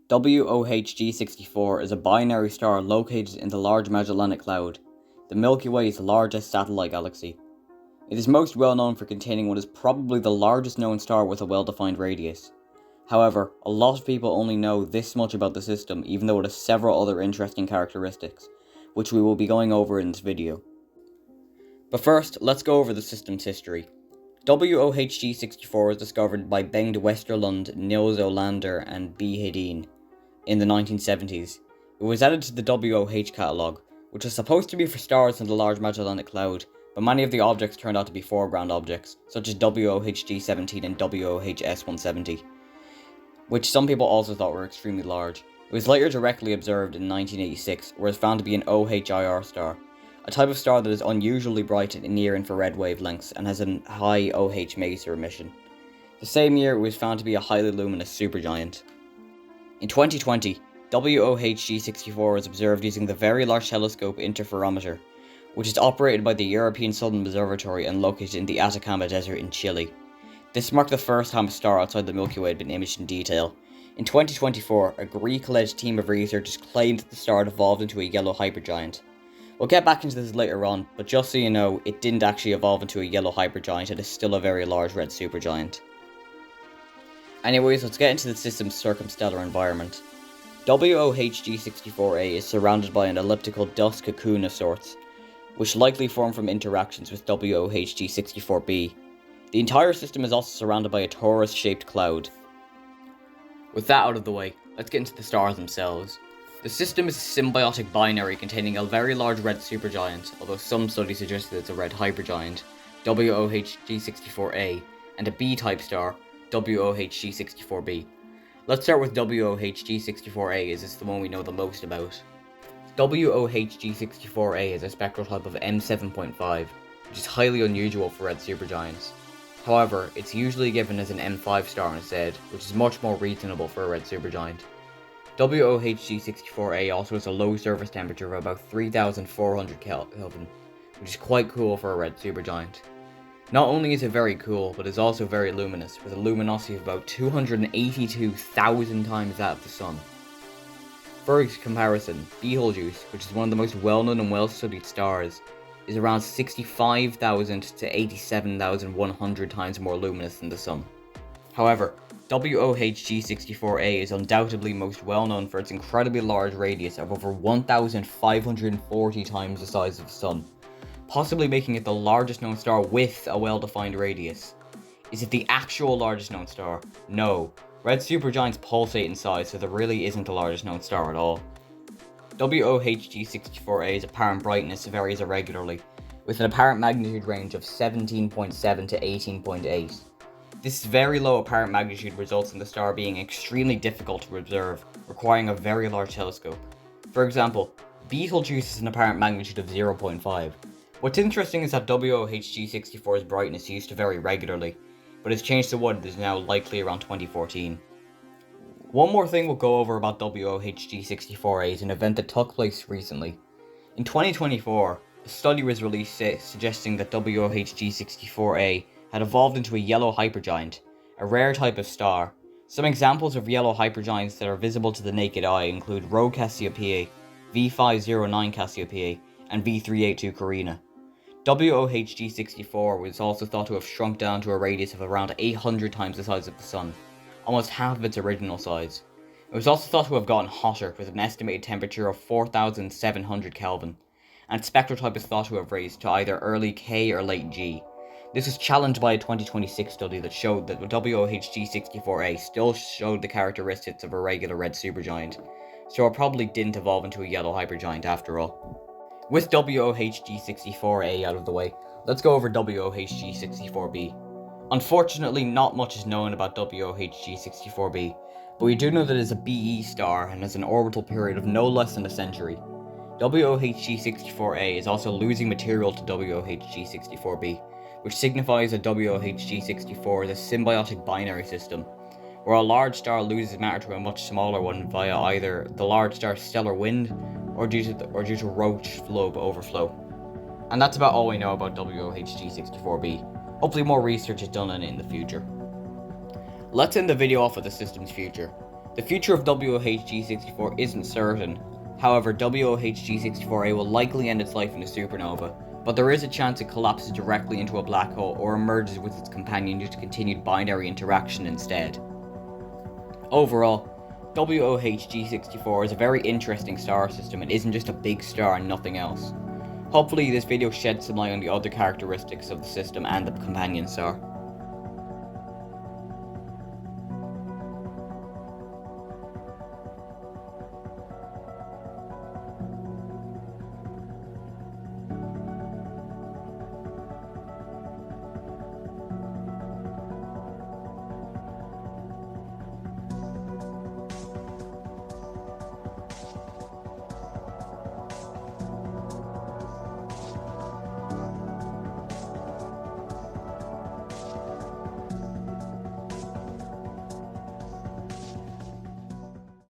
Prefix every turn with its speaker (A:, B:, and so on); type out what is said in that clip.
A: WOH G64 is a binary star located in the Large Magellanic Cloud, the Milky Way's largest satellite galaxy. It is most well known for containing what is probably the largest known star with a well-defined radius. However, a lot of people only know this much about the system, even though it has several other interesting characteristics, which we will be going over in this video. But first, let's go over the system's history. WOH G64 was discovered by Bengt Westerlund, Nils Olander, and B. Hedin in the 1970s. It was added to the WOH catalogue, which was supposed to be for stars in the Large Magellanic Cloud, but many of the objects turned out to be foreground objects, such as WOH G17 and WOH S170, which some people also thought were extremely large. It was later directly observed in 1986, where it was found to be an OHIR star, a type of star that is unusually bright at near-infrared wavelengths and has a high OH maser emission. The same year, it was found to be a highly luminous supergiant. In 2020, WOH G64 was observed using the Very Large Telescope Interferometer, which is operated by the European Southern Observatory and located in the Atacama Desert in Chile. This marked the first time a star outside the Milky Way had been imaged in detail. In 2024, a Greek-led team of researchers claimed that the star had evolved into a yellow hypergiant. We'll get back into this later on, but just so you know, it didn't actually evolve into a yellow hypergiant, it is still a very large red supergiant. Anyways, let's get into the system's circumstellar environment. WOH G64a is surrounded by an elliptical dust cocoon of sorts, which likely formed from interactions with WOH G64b. The entire system is also surrounded by a torus-shaped cloud. With that out of the way, let's get into the stars themselves. The system is a symbiotic binary containing a very large red supergiant, although some studies suggest that it's a red hypergiant, WOH G64a, and a B-type star, WOH G64b. Let's start with WOH G64a, as it's the one we know the most about. WOH G64a is a spectral type of M7.5, which is highly unusual for red supergiants. However, it's usually given as an M5 star instead, which is much more reasonable for a red supergiant. WOH G64a also has a low surface temperature of about 3400 Kelvin, which is quite cool for a red supergiant. Not only is it very cool, but it's also very luminous, with a luminosity of about 282,000 times that of the Sun. For comparison, Betelgeuse, which is one of the most well-known and well-studied stars, is around 65,000 to 87,100 times more luminous than the Sun. However, WOH G64a is undoubtedly most well known for its incredibly large radius of over 1,540 times the size of the Sun, possibly making it the largest known star with a well-defined radius. Is it the actual largest known star? No. Red supergiants pulsate in size, so there really isn't the largest known star at all. WOH G64a's apparent brightness varies irregularly, with an apparent magnitude range of 17.7 to 18.8. This very low apparent magnitude results in the star being extremely difficult to observe, requiring a very large telescope. For example, Betelgeuse has an apparent magnitude of 0.5. What's interesting is that WOH G64's brightness used to vary regularly, but has changed to what is now likely around 2014. One more thing we'll go over about WOH G64a is an event that took place recently. In 2024, a study was released suggesting that WOH G64a had evolved into a yellow hypergiant, a rare type of star. Some examples of yellow hypergiants that are visible to the naked eye include Rho Cassiopeiae, V509 Cassiopeiae, and V382 Carina. WOH G64 was also thought to have shrunk down to a radius of around 800 times the size of the Sun, almost half of its original size. It was also thought to have gotten hotter, with an estimated temperature of 4,700 Kelvin, and its spectral type is thought to have raised to either early K or late G. This was challenged by a 2026 study that showed that WOH G64a still showed the characteristics of a regular red supergiant, so it probably didn't evolve into a yellow hypergiant after all. With WOH G64a out of the way, let's go over WOH G64b. Unfortunately, not much is known about WOH G64b, but we do know that it is a BE star and has an orbital period of no less than a century. WOH G64a is also losing material to WOH G64b, which signifies that WOH G64 is a symbiotic binary system, where a large star loses matter to a much smaller one via either the large star's stellar wind or due to Roche lobe overflow. And that's about all we know about WOH G64b. Hopefully more research is done on it in the future. Let's end the video off with the system's future. The future of WOH G64 isn't certain. However, WOH G64A will likely end its life in a supernova, but there is a chance it collapses directly into a black hole or emerges with its companion due to continued binary interaction instead. Overall, WOH G64 is a very interesting star system and isn't just a big star and nothing else. Hopefully this video sheds some light on the other characteristics of the system and the companion star.